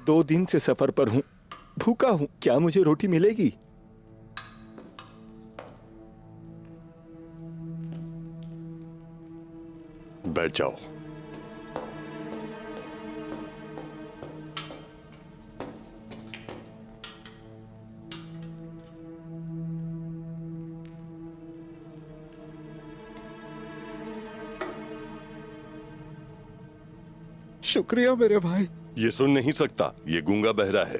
2 दिन से सफर पर हूँ, भूखा हूँ। क्या मुझे रोटी मिलेगी? बैठ जाओ। शुक्रिया मेरे भाई। ये सुन नहीं सकता, ये गूंगा बहरा है।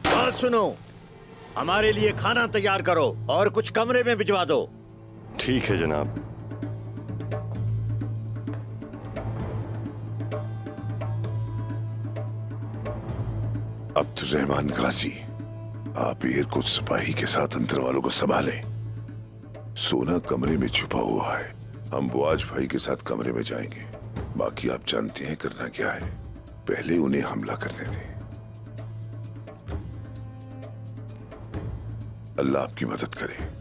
बात सुनो, हमारे लिए खाना तैयार करो और कुछ कमरे में भिजवा दो। ठीक है जनाब। अब्दुर्रहमान गाजी, आप एयरकोच सिपाही के साथ अंदर वालों को संभालें। सोना कमरे में छुपा हुआ है। हम बुआज भाई के साथ कमरे में जाएंगे। बाकी आप जानते हैं करना क्या है। पहले उन्हें हमला करने दें। अल्लाह आपकी मदद करे।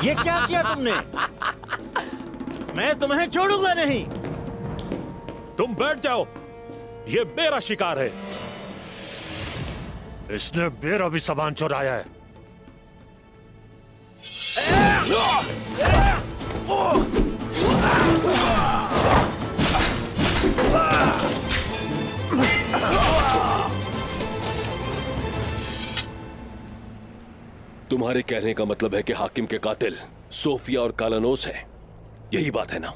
ये क्या किया तुमने? मैं तुम्हें छोड़ूंगा नहीं। तुम बैठ जाओ, ये मेरा शिकार है। इसने मेरा भी सामान चुराया है। तुम्हारे कहने का मतलब है कि हाकिम के कातिल सोफिया और कालानोस है, यही बात है ना?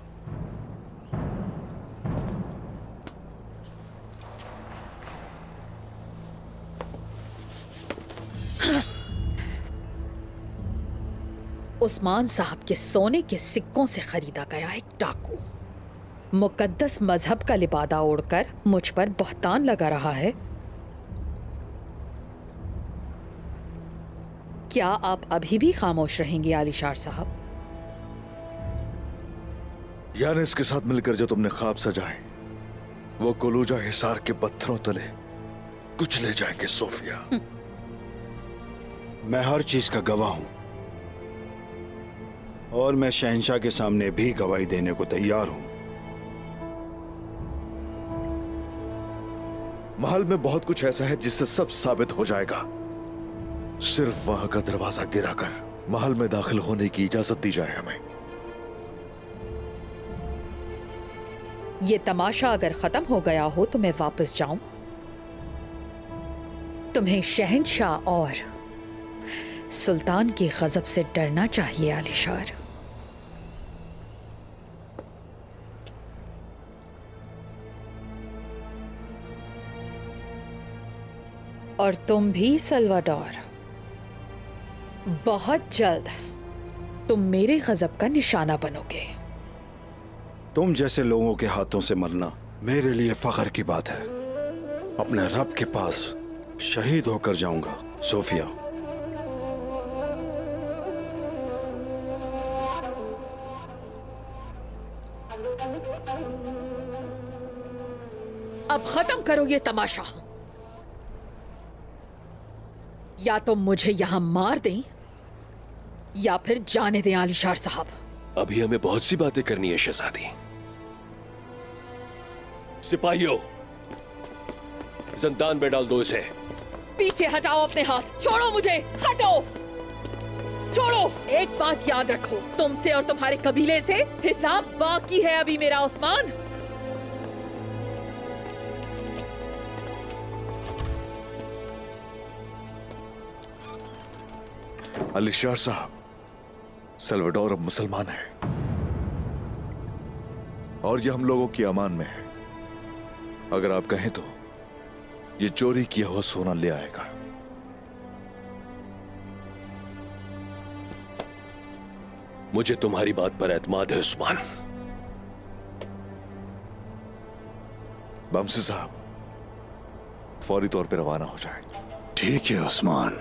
उस्मान साहब के सोने के सिक्कों से खरीदा गया एक डाकू मुकद्दस मजहब का लिबादा ओढ़कर मुझ पर बहतान लगा रहा है। क्या आप अभी भी खामोश रहेंगे आलिशार साहब? यानिस के साथ मिलकर जो तुमने ख्वाब सजाए वो कुलूजा हिसार के पत्थरों तले कुछ ले जाएंगे सोफिया। मैं हर चीज का गवाह हूं और मैं शहंशाह के सामने भी गवाही देने को तैयार हूं। महल में बहुत कुछ ऐसा है जिससे सब साबित हो जाएगा। सिर्फ वहां का दरवाजा गिराकर महल में दाखिल होने की इजाजत दी जाए हमें। ये तमाशा अगर खत्म हो गया हो तो मैं वापस जाऊं? तुम्हें शहंशाह और सुल्तान की गजब से डरना चाहिए आलिशार। और तुम भी सल्वाडोर, बहुत जल्द तुम मेरे गजब का निशाना बनोगे। तुम जैसे लोगों के हाथों से मरना मेरे लिए फख्र की बात है। अपने रब के पास शहीद होकर जाऊंगा सोफिया। अब खत्म करो ये तमाशा। या तो मुझे यहां मार दें या फिर जाने दें आलिशार साहब। अभी हमें बहुत सी बातें करनी है शहजादी। सिपाहियों, जिंदान में डाल दो इसे। पीछे हटाओ अपने हाथ, छोड़ो मुझे, हटो, छोड़ो। एक बात याद रखो, तुमसे और तुम्हारे कबीले से हिसाब बाकी है अभी मेरा उस्मान। अलीशार साहब, सल्वाडोर अब मुसलमान है और ये हम लोगों की अमान में है। अगर आप कहें तो ये चोरी किया हुआ सोना ले आएगा। मुझे तुम्हारी बात पर एतमाद है उस्मान। बमसी साहब, फौरी तौर पे रवाना हो जाए। ठीक है उस्मान।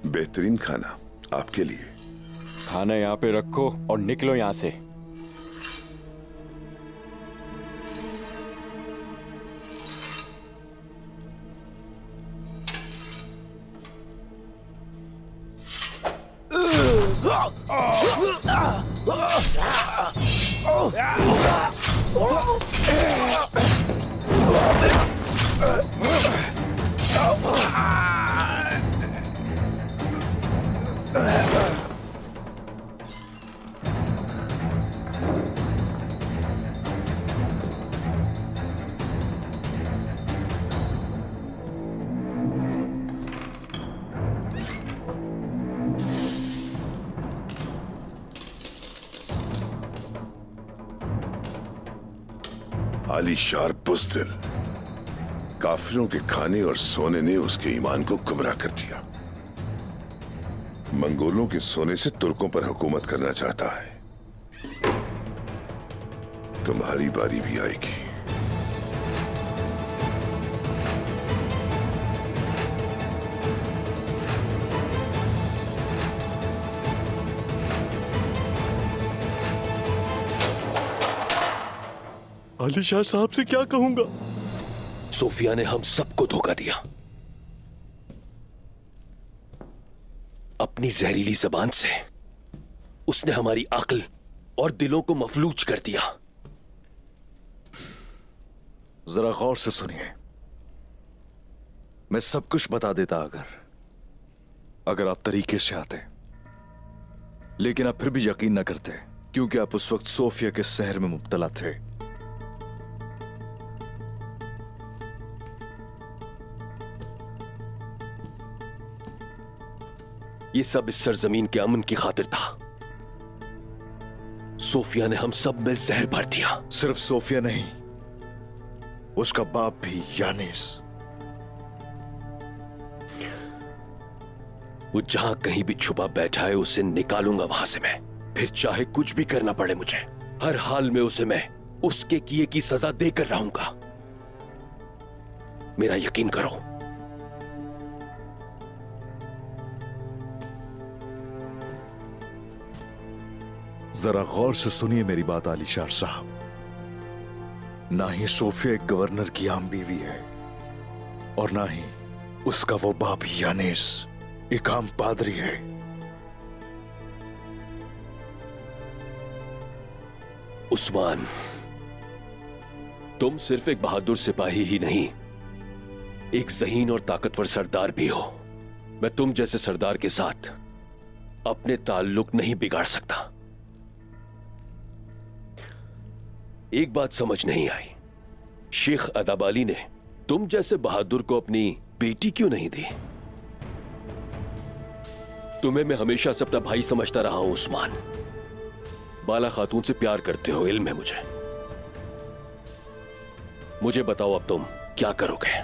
बेहतरीन खाना आपके लिए। खाना यहाँ पे रखो और निकलो यहाँ से। आलीशार बुज़दिल, काफिरों के खाने और सोने ने उसके ईमान को गुमराह कर दिया। मंगोलों के सोने से तुर्कों पर हुकूमत करना चाहता है। तुम्हारी बारी भी आएगी। अलीशार साहब से क्या कहूंगा? सोफिया ने हम सबको धोखा दिया। अपनी जहरीली जबान से उसने हमारी अक्ल और दिलों को मफलूज कर दिया। जरा गौर से सुनिए। मैं सब कुछ बता देता अगर आप तरीके से आते, लेकिन आप फिर भी यकीन न करते, क्योंकि आप उस वक्त सोफिया के शहर में मुब्तला थे। ये सब इस सरजमीन के अमन की खातिर था। सोफिया ने हम सब में जहर भर दिया। सिर्फ सोफिया नहीं, उसका बाप भी, यानीस। वो जहां कहीं भी छुपा बैठा है उसे निकालूंगा वहां से मैं, फिर चाहे कुछ भी करना पड़े मुझे। हर हाल में उसे मैं उसके किए की सजा देकर रहूंगा। मेरा यकीन करो। जरा गौर से सुनिए मेरी बात आलीशार साहब। ना ही सोफिया एक गवर्नर की आम बीवी है और ना ही उसका वो बाप यानीस एक आम पादरी है। उस्मान, तुम सिर्फ एक बहादुर सिपाही ही नहीं, एक ज़हीन और ताकतवर सरदार भी हो। मैं तुम जैसे सरदार के साथ अपने ताल्लुक नहीं बिगाड़ सकता। एक बात समझ नहीं आई, शेख अदाबाली ने तुम जैसे बहादुर को अपनी बेटी क्यों नहीं दी? तुम्हें मैं हमेशा से अपना भाई समझता रहा हूं उस्मान। बाला खातून से प्यार करते हो, इल्म है मुझे बताओ अब तुम क्या करोगे?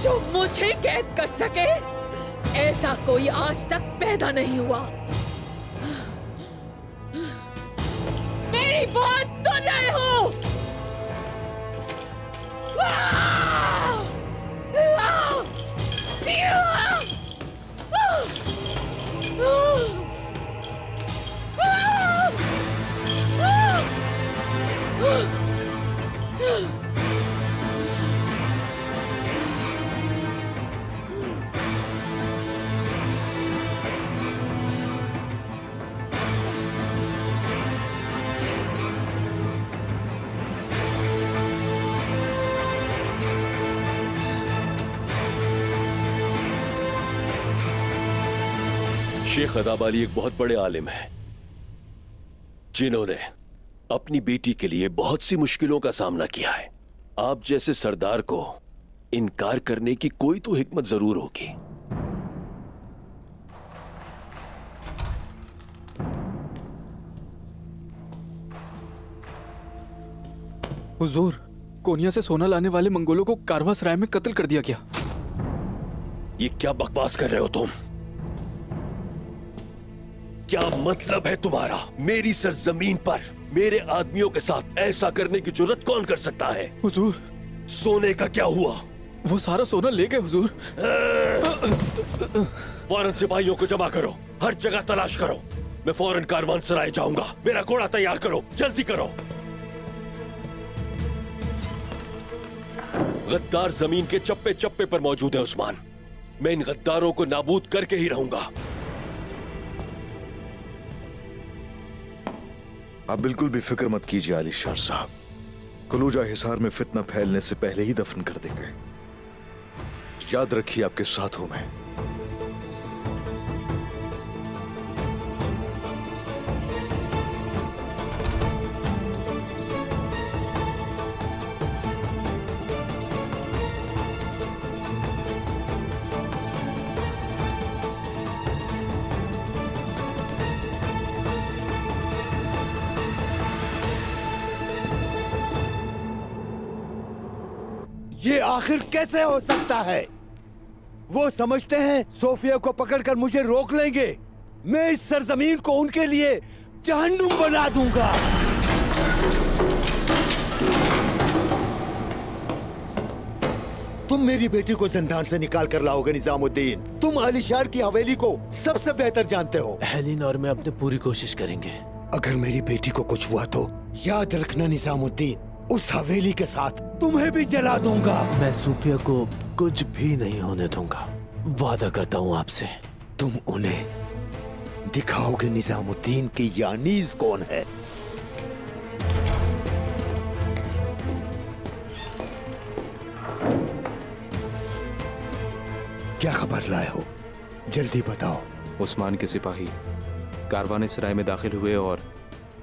जो मुझे कैद कर सके ऐसा कोई आज तक पैदा नहीं हुआ। मेरी बात सुन रहे हो? शेख अदाब अली एक बहुत बड़े आलिम हैं जिन्होंने अपनी बेटी के लिए बहुत सी मुश्किलों का सामना किया है। आप जैसे सरदार को इनकार करने की कोई तो हिकमत जरूर होगी। हुजूर, कोनिया से सोना लाने वाले मंगोलों को कारवा सराय में कत्ल कर दिया गया। ये क्या बकवास कर रहे हो तुम? क्या मतलब है तुम्हारा? मेरी सरजमीन पर मेरे आदमियों के साथ ऐसा करने की जुर्रत कौन कर सकता है? हुजूर, सोने का क्या हुआ? वो सारा सोना ले गए हुजूर। फौरन सिपाहियों को जमा करो, हर जगह तलाश करो। मैं फौरन कारवान सराय जाऊंगा। मेरा घोड़ा तैयार करो, जल्दी करो। गद्दार जमीन के चप्पे चप्पे पर मौजूद है उस्मान। मैं इन गद्दारों को नाबूद करके ही रहूंगा। आप बिल्कुल भी फिक्र मत कीजिए आली शाह साहब, कलूजा हिसार में फितना फैलने से पहले ही दफन कर देंगे। याद रखिए आपके साथ हूं मैं। ये आखिर कैसे हो सकता है? वो समझते हैं सोफिया को पकड़कर मुझे रोक लेंगे। मैं इस सरजमीन को उनके लिए जहन्नुम बना दूंगा। तुम मेरी बेटी को जिंदान से निकाल कर लाओगे निजामुद्दीन। तुम आलिशार की हवेली को सबसे बेहतर जानते हो। हेलिन और मैं अपनी पूरी कोशिश करेंगे। अगर मेरी बेटी को कुछ हुआ तो याद रखना निजामुद्दीन, उस हवेली के साथ तुम्हें भी जला दूंगा। मैं सूफिया को कुछ भी नहीं होने दूंगा, वादा करता हूँ आपसे। तुम उन्हें दिखाओगे निजामुद्दीन की यानीज कौन है। क्या खबर लाए हो? जल्दी बताओ। उस्मान के सिपाही कारवान सराय में दाखिल हुए और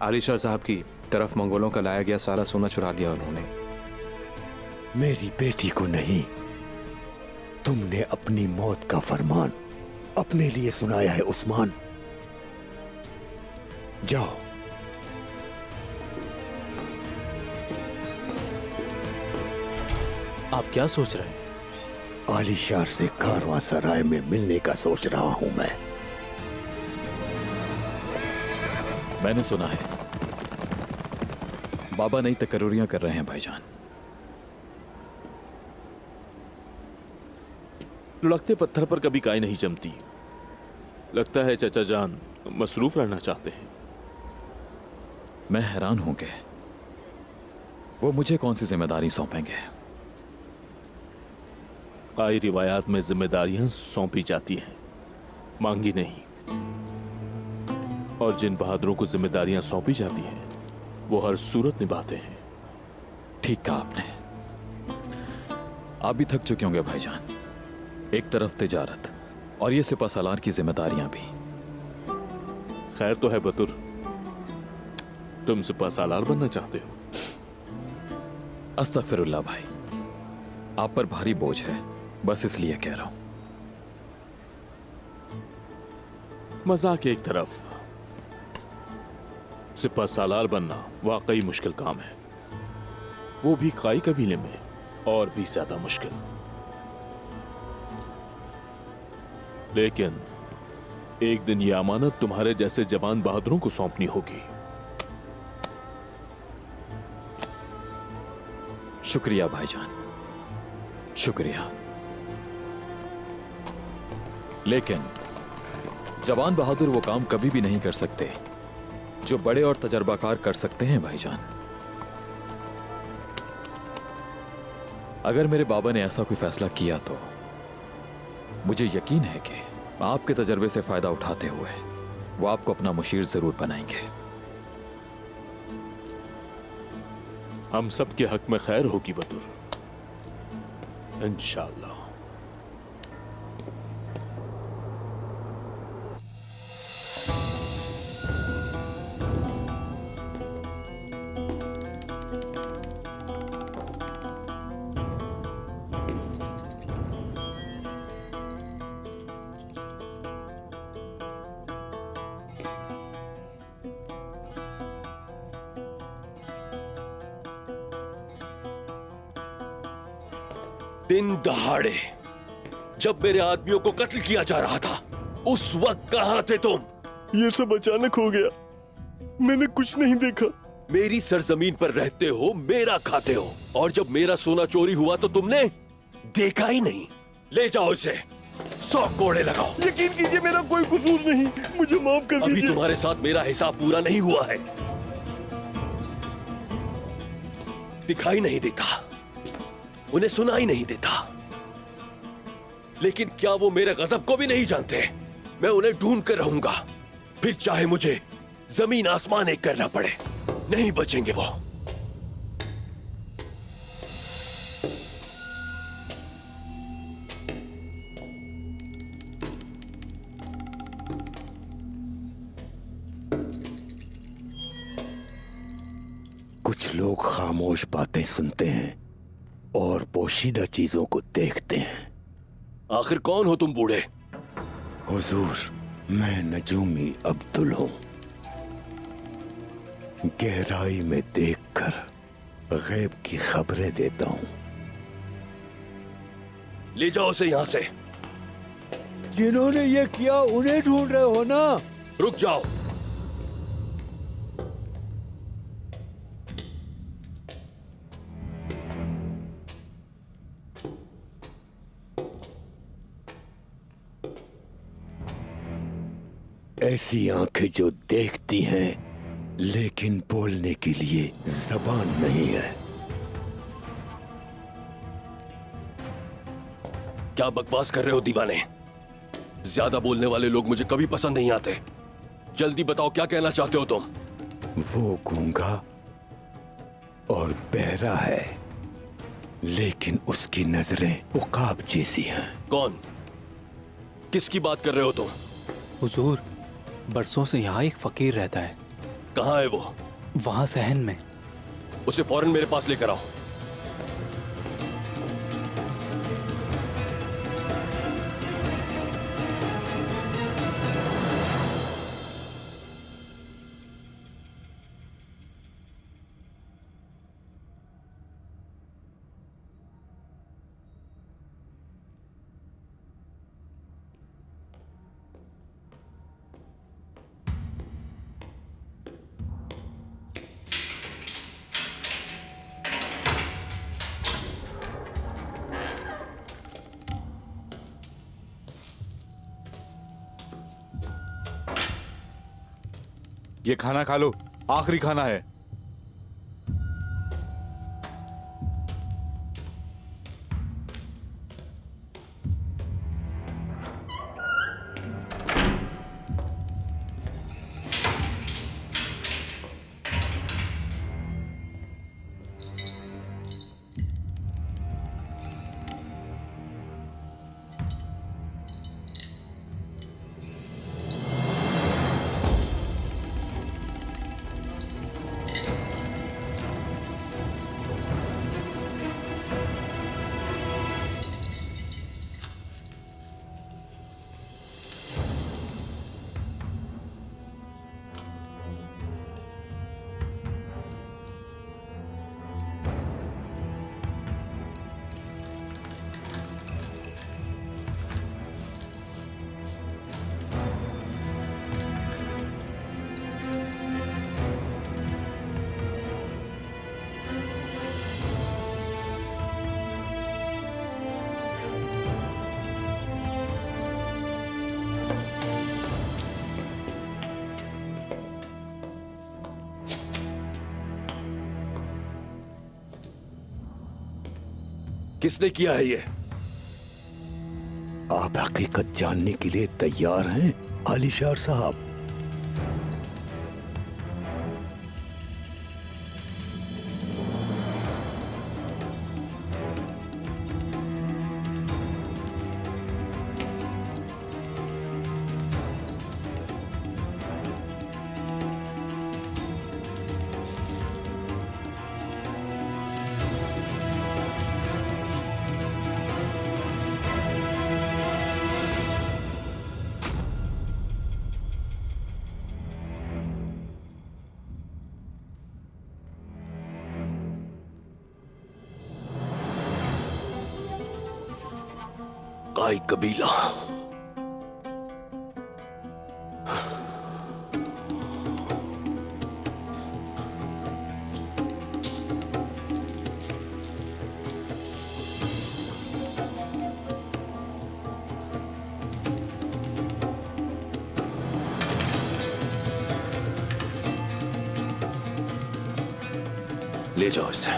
आलिशाह साहब की तरफ मंगोलों का लाया गया सारा सोना चुरा लिया उन्होंने। मेरी बेटी को नहीं, तुमने अपनी मौत का फरमान अपने लिए सुनाया है उस्मान। जाओ। आप क्या सोच रहे हैं? आलिशार से कारवां सराय में मिलने का सोच रहा हूं मैं। मैंने सुना है बाबा नई तकर्रुरियां कर रहे हैं भाईजान। लुढ़कते पत्थर पर कभी काई नहीं जमती। लगता है चाचा जान मसरूफ रहना चाहते हैं। मैं हैरान हूं कि वो मुझे कौन सी जिम्मेदारी सौंपेंगे। काई रिवायात में जिम्मेदारियां सौंपी जाती हैं, मांगी नहीं। और जिन बहादुरों को जिम्मेदारियां सौंपी जाती हैं वो हर सूरत निभाते हैं। ठीक कहा आपने। आप भी थक चुके होंगे भाईजान। एक तरफ तिजारत और ये सिपह सालार की जिम्मेदारियां भी। खैर तो है बतुर, तुम सिपह सालार बनना चाहते हो। अस्तगफिरुल्लाह भाई, आप पर भारी बोझ है, बस इसलिए कह रहा हूं। मजाक एक तरफ, सिपह सालार बनना वाकई मुश्किल काम है, वो भी काई कबीले में और भी ज्यादा मुश्किल। लेकिन एक दिन ये अमानत तुम्हारे जैसे जवान बहादुरों को सौंपनी होगी। शुक्रिया भाईजान, शुक्रिया। लेकिन जवान बहादुर वो काम कभी भी नहीं कर सकते जो बड़े और तजर्बाकार कर सकते हैं भाईजान। अगर मेरे बाबा ने ऐसा कोई फैसला किया तो मुझे यकीन है कि आपके तजर्बे से फायदा उठाते हुए वो आपको अपना मुशीर जरूर बनाएंगे। हम सब के हक में खैर होगी बतूर, इंशाअल्लाह। दिन दहाड़े जब मेरे आदमियों को कत्ल किया जा रहा था, उस वक्त कहां थे तुम? ये सब अचानक हो गया, मैंने कुछ नहीं देखा। मेरी सरजमीन पर रहते हो, मेरा खाते हो, और जब मेरा सोना चोरी हुआ तो तुमने देखा ही नहीं। ले जाओ इसे, 100 कोड़े लगाओ। यकीन कीजिए मेरा कोई कसूर नहीं, मुझे माफ कर अभी दीजिए। तुम्हारे साथ मेरा हिसाब पूरा नहीं हुआ है। दिखाई नहीं देता, उन्हें सुनाई नहीं देता, लेकिन क्या वो मेरे गजब को भी नहीं जानते? मैं उन्हें ढूंढ कर रहूंगा, फिर चाहे मुझे जमीन आसमान एक करना पड़े, नहीं बचेंगे वो। कुछ लोग खामोश बातें सुनते हैं और पोशीदा चीजों को देखते हैं। आखिर कौन हो तुम बूढ़े? हुजूर, मैं नजूमी अब्दुल हूं। गहराई में देखकर गैब की खबरें देता हूं। ले जाओ उसे यहां से। जिन्होंने ये किया उन्हें ढूंढ रहे हो ना? रुक जाओ। ऐसी आंखें जो देखती हैं लेकिन बोलने के लिए जबान नहीं है। क्या बकवास कर रहे हो दीवाने? ज्यादा बोलने वाले लोग मुझे कभी पसंद नहीं आते। जल्दी बताओ क्या कहना चाहते हो तुम? वो गूंगा और बहरा है, लेकिन उसकी नजरें उकाब जैसी हैं। कौन? किसकी बात कर रहे हो तुम? हुजूर, बरसों से यहाँ एक फकीर रहता है। कहाँ है वो? वहां सहन में। उसे फौरन मेरे पास लेकर आओ। ये खाना खा लो, आखिरी खाना है। किसने किया है ये? आप हकीकत जानने के लिए तैयार हैं आलिशार साहब? काई कबीला, ले जाओ इसे।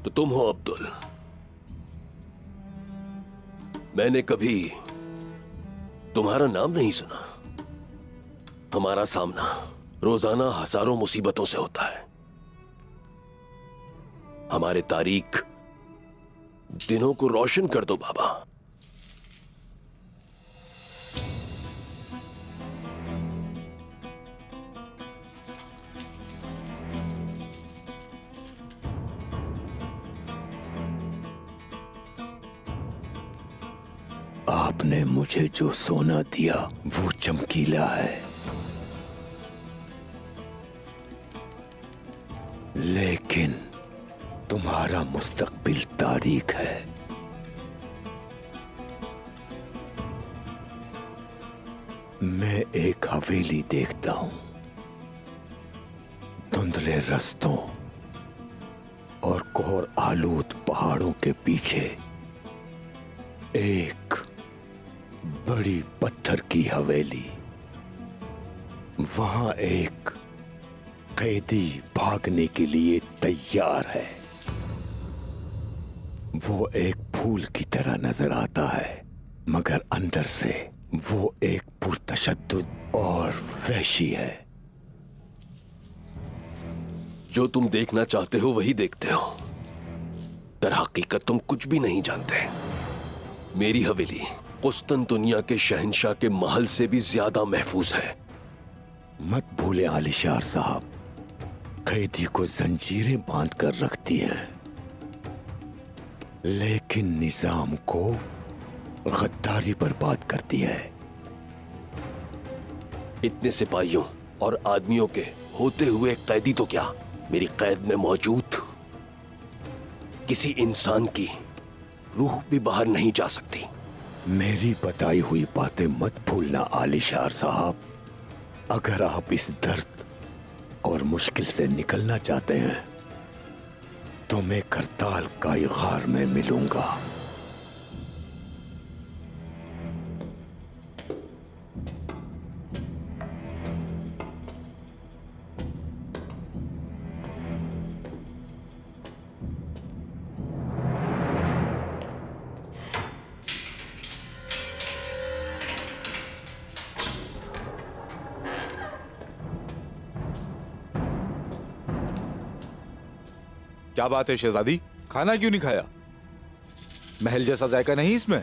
तो तुम हो अब्दुल। मैंने कभी तुम्हारा नाम नहीं सुना। हमारा सामना रोजाना हजारों मुसीबतों से होता है। हमारे तारीख दिनों को रोशन कर दो बाबा। आपने मुझे जो सोना दिया वो चमकीला है, लेकिन तुम्हारा मुस्तकबिल तारीख है। मैं एक हवेली देखता हूं, धुंधले रास्तों और कोहर आलूद पहाड़ों के पीछे एक बड़ी पत्थर की हवेली। वहां एक कैदी भागने के लिए तैयार है। वो एक फूल की तरह नजर आता है, मगर अंदर से वो एक पुरतशद्दुद और वहशी है। जो तुम देखना चाहते हो वही देखते हो। दर हकीकत तुम कुछ भी नहीं जानते। मेरी हवेली कुस्तुनतुनिया के शहंशाह के महल से भी ज्यादा महफूज है। मत भूले आलिशार साहब, कैदी को जंजीरें बांध कर रखती हैं, लेकिन निजाम को गद्दारी बर्बाद करती है। इतने सिपाहियों और आदमियों के होते हुए कैदी तो क्या, मेरी कैद में मौजूद किसी इंसान की रूह भी बाहर नहीं जा सकती। मेरी बताई हुई बातें मत भूलना आलिशार साहब। अगर आप इस दर्द और मुश्किल से निकलना चाहते हैं तो मैं करताल काई गार में मिलूंगा। क्या बात है शहजादी, खाना क्यों नहीं खाया? महल जैसा जायका नहीं इसमें?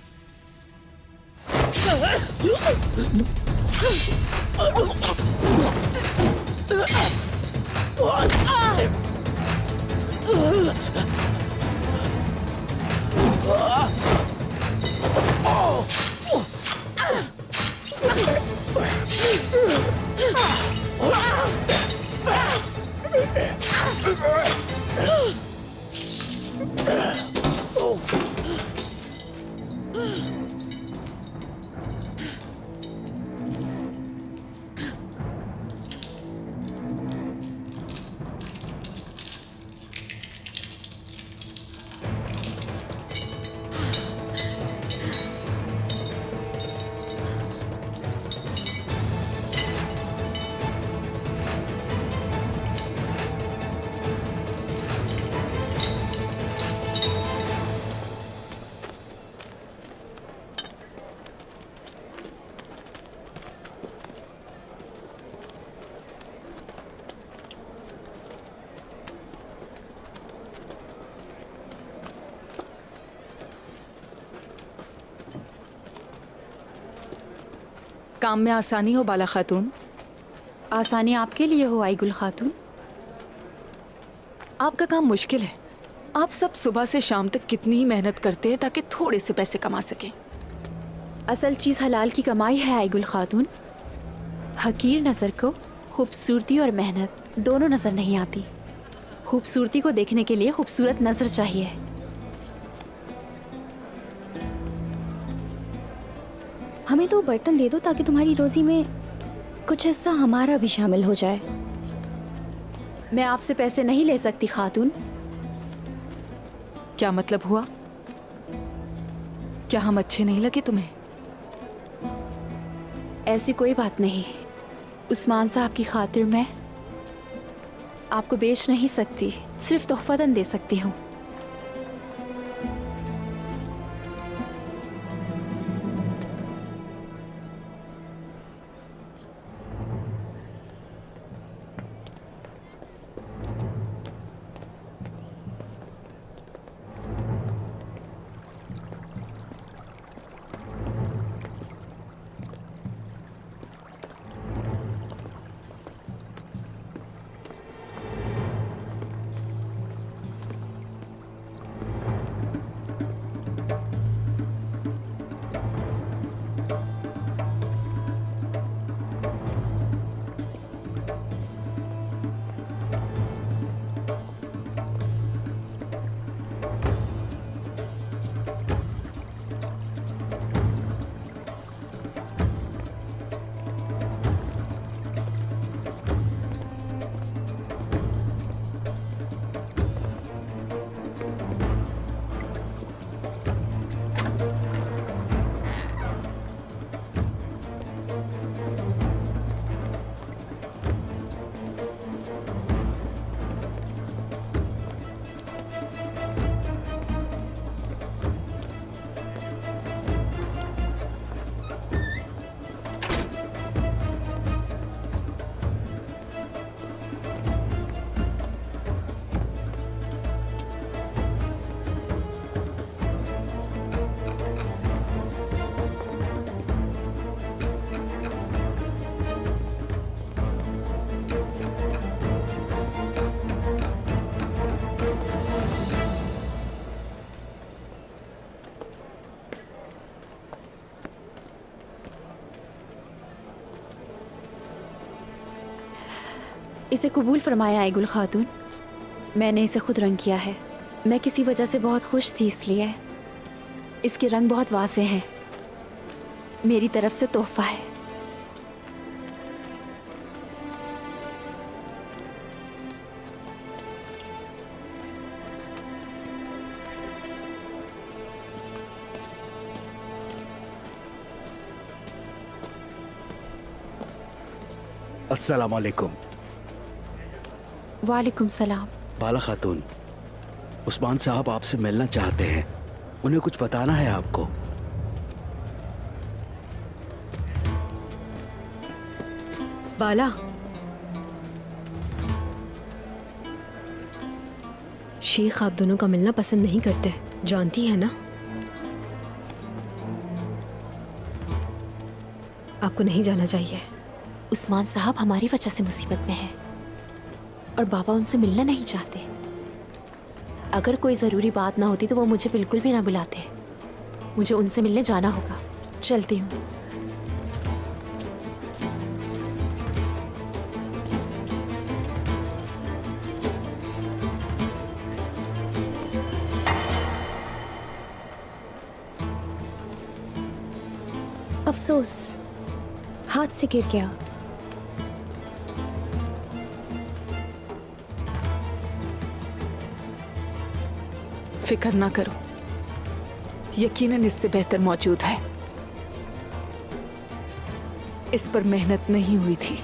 काम में आसानी हो बाला खातून। आसानी आपके लिए हो आईगुल खातून। आपका काम मुश्किल है। आप सब सुबह से शाम तक कितनी ही मेहनत करते हैं ताकि थोड़े से पैसे कमा सकें। असल चीज़ हलाल की कमाई है आईगुल खातून। हकीर नज़र को खूबसूरती और मेहनत दोनों नज़र नहीं आती। खूबसूरती को देखने के लिए खूबसूरत नज़र चाहिए। हमें तो बर्तन दे दो ताकि तुम्हारी रोजी में कुछ हिस्सा हमारा भी शामिल हो जाए। मैं आपसे पैसे नहीं ले सकती खातून। क्या मतलब हुआ? क्या हम अच्छे नहीं लगे तुम्हें? ऐसी कोई बात नहीं। उस्मान साहब की खातिर मैं आपको बेच नहीं सकती, सिर्फ तोहफतन दे सकती हूँ। इसे कबूल फरमाया आईगुल खातून। मैंने इसे खुद रंग किया है। मैं किसी वजह से बहुत खुश थी, इसलिए इसके रंग बहुत वाज़ेह हैं। मेरी तरफ से तोहफा है। अस्सलाम वालेकुम। वालेकुम सलाम। बाला खातून, उस्मान साहब आपसे मिलना चाहते हैं। उन्हें कुछ बताना है आपको। बाला, शेख आप दोनों का मिलना पसंद नहीं करते, जानती है ना? आपको नहीं जाना चाहिए। उस्मान साहब हमारी वजह से मुसीबत में है और बाबा उनसे मिलना नहीं चाहते। अगर कोई ज़रूरी बात ना होती तो वो मुझे बिल्कुल भी ना बुलाते। मुझे उनसे मिलने जाना होगा। चलती हूँ। अफसोस, हाथ से गिर गया। फिक्र ना करो, यकीनन इससे बेहतर मौजूद है। इस पर मेहनत नहीं हुई थी।